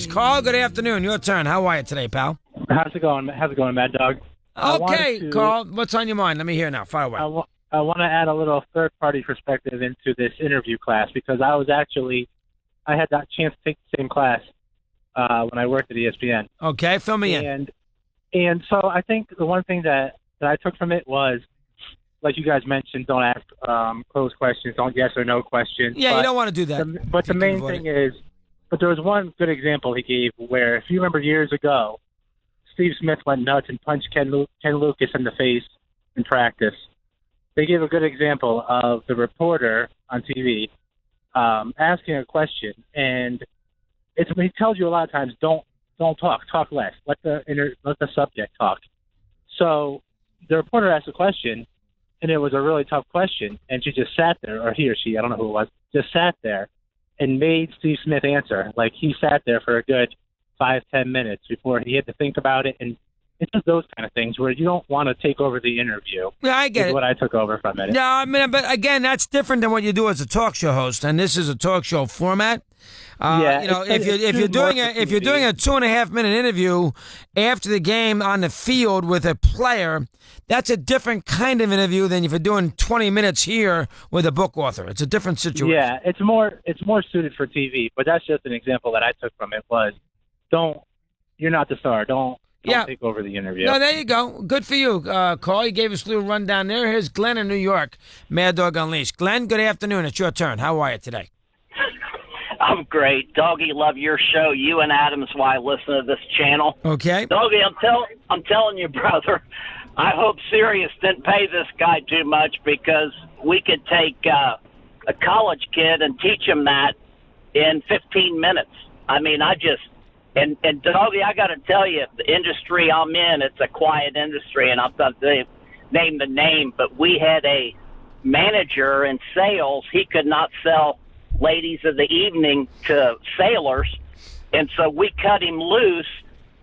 Carl, good afternoon. Your turn. How are you today, pal? How's it going? Mad Dog? Okay, Carl, what's on your mind? Let me hear now. Fire away. I want to add a little third-party perspective into this interview class because I had that chance to take the same class when I worked at ESPN. Okay, fill me in. And so I think the one thing that I took from it was, like you guys mentioned, don't ask closed questions, don't yes or no questions. Yeah, you don't want to do that. But the main thing is, there was one good example he gave where, if you remember years ago, Steve Smith went nuts and punched Ken Lucas in the face in practice. They gave a good example of the reporter on TV asking a question, and he tells you a lot of times, don't talk less, let the subject talk. So the reporter asked a question, and it was a really tough question, and she just sat there, or he or she, I don't know who it was, just sat there and made Steve Smith answer. Like, he sat there for a good 5-10 minutes before he had to think about it. And it's just those kind of things where you don't want to take over the interview. Yeah, I get it. What I took over from it. No, I mean, but again, that's different than what you do as a talk show host, and this is a talk show format. If you're doing a 2.5 minute interview after the game on the field with a player, that's a different kind of interview than if you're doing 20 minutes here with a book author. It's a different situation. Yeah, it's more suited for TV, but that's just an example that I took from it was, you're not the star. Don't take over the interview. No, there you go. Good for you, Carl. You gave us a little rundown there. Here's Glenn in New York, Mad Dog Unleashed. Glenn, good afternoon. It's your turn. How are you today? I'm great. Doggy, love your show. You and Adam's why I listen to this channel. Okay. Doggy, I'm telling you, brother, I hope Sirius didn't pay this guy too much because we could take a college kid and teach him that in 15 minutes. I mean, and Doggy, I got to tell you, the industry I'm in, it's a quiet industry, and I'm not going to name the name, but we had a manager in sales. He could not sell ladies of the evening to sailors, and so we cut him loose,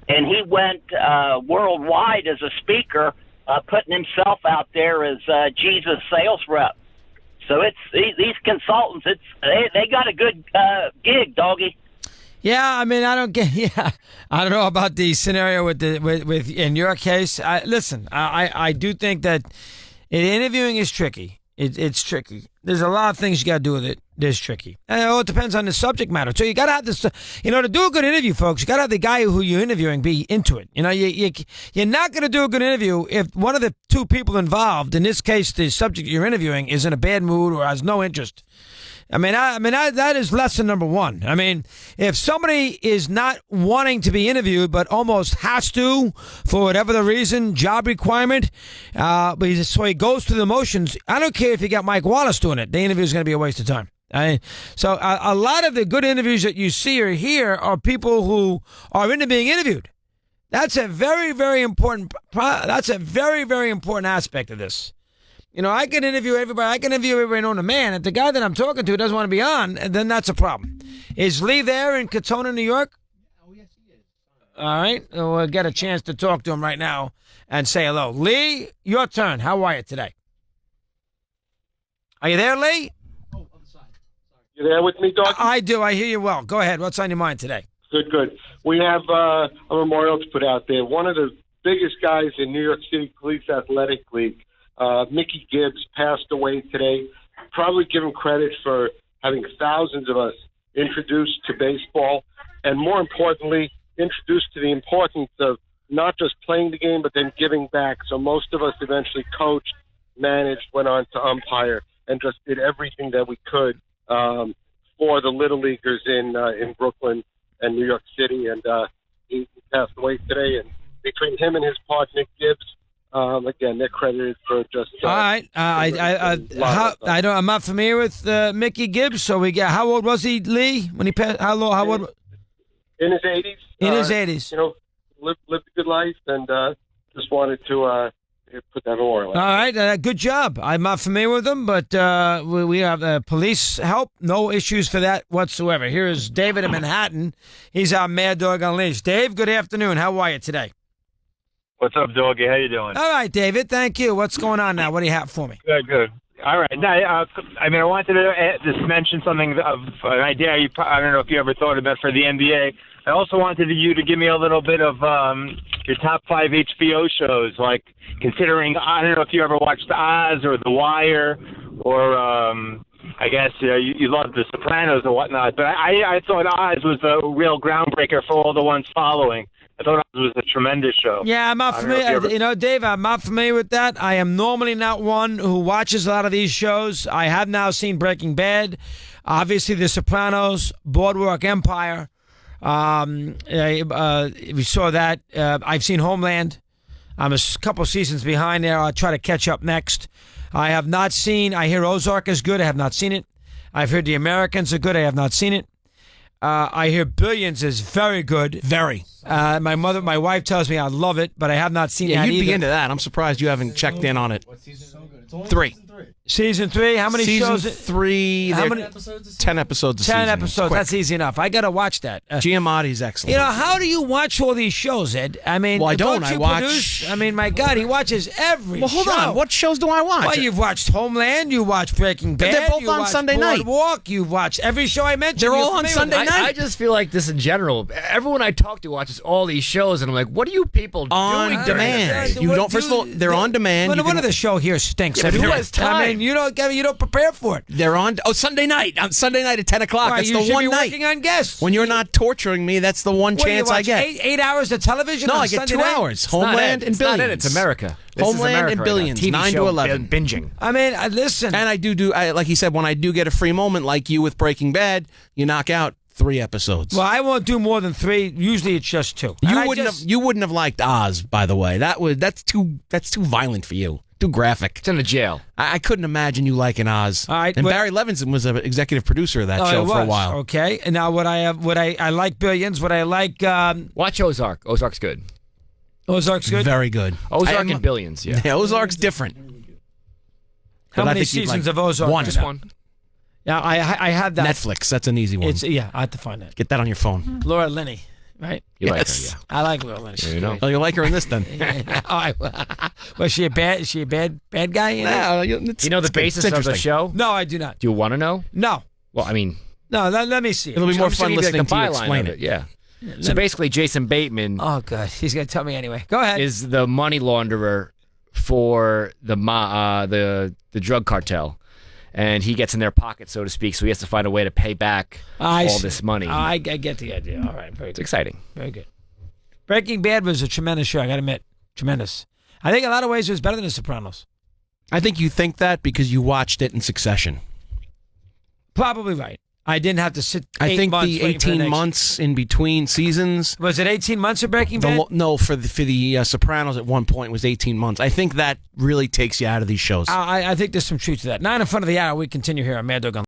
and he went worldwide as a speaker, putting himself out there as Jesus sales rep. So it's these consultants. They got a good gig, Doggy. Yeah, I mean, I don't know about the scenario with in your case. I do think that interviewing is tricky. It's tricky. There's a lot of things you got to do with it. It's tricky. And it all depends on the subject matter. So you got to have this, to do a good interview, folks, you got to have the guy who you're interviewing be into it. You're not going to do a good interview if one of the two people involved, in this case, the subject you're interviewing, is in a bad mood or has no interest. That is lesson number one. I mean, if somebody is not wanting to be interviewed but almost has to for whatever the reason, job requirement, so he goes through the motions, I don't care if you got Mike Wallace doing it. The interview is going to be a waste of time. So a lot of the good interviews that you see or hear are people who are into being interviewed. That's a very, very important. That's a very, very important aspect of this. I can interview everybody. I can interview everybody known to man. If the guy that I'm talking to doesn't want to be on, then that's a problem. Is Lee there in Katona, New York? Oh, yes, he is. All right. We'll get a chance to talk to him right now and say hello. Lee, your turn. How are you today? Are you there, Lee? Oh, other side. Sorry. You there with me, Dog? I do. I hear you well. Go ahead. What's on your mind today? Good. We have a memorial to put out there. One of the biggest guys in New York City Police Athletic League, Mickey Gibbs, passed away today. Probably give him credit for having thousands of us introduced to baseball, and more importantly, introduced to the importance of not just playing the game, but then giving back. So most of us eventually coached, managed, went on to umpire, and just did everything that we could for the Little Leaguers in Brooklyn and New York City. And he passed away today. And between him and his partner, Nick Gibbs, again, they're credited for just. All right. I'm not familiar with Mickey Gibbs. So how old was he, Lee, when he passed? How old? In his 80s. In his 80s. Lived a good life, and just wanted to put that memorial. All right. Good job. I'm not familiar with him, but we have police help. No issues for that whatsoever. Here is David in Manhattan. He's our Mad Dog Unleashed. Dave, good afternoon. How are you today? What's up, Doggy? How you doing? All right, David. Thank you. What's going on now? What do you have for me? Good. All right. Now, I wanted to just mention something of an idea. I don't know if you ever thought about for the NBA. I also wanted you to give me a little bit of your top 5 HBO shows, like considering, I don't know if you ever watched Oz or The Wire, or I guess you love The Sopranos or whatnot, but I thought Oz was a real groundbreaker for all the ones following. I thought Oz was a tremendous show. Yeah, I'm not familiar. Dave, I'm not familiar with that. I am normally not one who watches a lot of these shows. I have now seen Breaking Bad, obviously The Sopranos, Boardwalk Empire. We saw that. I've seen Homeland. I'm a couple seasons behind there. I'll try to catch up next. I have not seen. I hear Ozark is good. I have not seen it. I've heard The Americans are good. I have not seen it. I hear Billions is very good. Very. My wife tells me I love it, but I have not seen it. Yeah, either. you'd be into that. I'm surprised you haven't checked in on it. What season? So good. It's only 3. Season 3. How many Season shows? 3. How they're many episodes? 10 episodes a 10 season. episodes. Quick. That's easy enough. I got to watch that. Giamatti's excellent. You know, how do you watch all these shows, Ed? I mean, Well, I don't. you I watch- produce? I mean, my God, he watches every Well, hold show. on. What shows do I watch? Well, you've watched Homeland, you watched Breaking Bad, they're both you on watched Sunday night. Boardwalk, you've watched every show I mentioned. They're You're all on familiar Sunday with that. night. I just feel like this in general. Everyone I talk to watches all these shows, and I'm like, what are you people On doing during the demand. day? You don't. First of all, they're on demand. Well, You one can- of the show here stinks. Yeah, but who every has day. I time? mean, you don't prepare for it. They're on. Oh, Sunday night. On Sunday night at 10 o'clock. Right, That's you the should one be night. working on guests. When you're not torturing me, that's the one What do you chance I watch, get. 8 hours of television No, on I get Sunday 2 night? hours. It's not Homeland it. and It's not Billions. it. It's America. This is Homeland America and right Billions, now. TV 9 to show 11. Binging. I mean, listen. And I do, like he said, when I do get a free moment like you with Breaking Bad, you knock out 3 episodes. Well, I won't do more than 3. Usually it's just 2. And I You wouldn't have liked Oz, by the way. That's too violent for you. Too graphic. It's in the jail. I couldn't imagine you liking Oz. All right, and but- Barry Levinson was an executive producer of that show it for a was. while. Okay. And now I like Billions. What I like Watch Ozark. Ozark's good. Ozark's good. Very good. Ozark and Billions, yeah. Yeah, Ozark's different. How But I many think you'd seasons like of Ozark? one. Just one. Yeah, I have that. Netflix. That's an easy one. I have to find that. Get that on your phone. Laura Linney, right? You Yes. like her, I like Laura Linney. yeah. There you know. Oh, you like her in this then? Was she a bad? Is she a bad guy? In it? No, You know the basis of the show? No, I do not. Do you want to know? No, Well, I mean, no. Let me see. It'll be more I'm just fun gonna give you, listening like, to the you byline explain of it. Yeah. So basically, Jason Bateman Oh, God, he's gonna tell me anyway. Go ahead. is the money launderer for the drug cartel, and he gets in their pocket, so to speak. So he has to find a way to pay back all see. this money. I get the idea. All right, very It's good. exciting. Very good. Breaking Bad was a tremendous show. I got to admit, tremendous. I think in a lot of ways it was better than The Sopranos. I think you think that because you watched it in succession. Probably right. I didn't have to sit. I 8 think months the waiting for 18 next- months in between seasons. Was it 18 months of Breaking Bad? No, for the Sopranos at one point was 18 months. I think that really takes you out of these shows. I think there's some truth to that. 9 in front of the hour. We continue here on Mad Dog on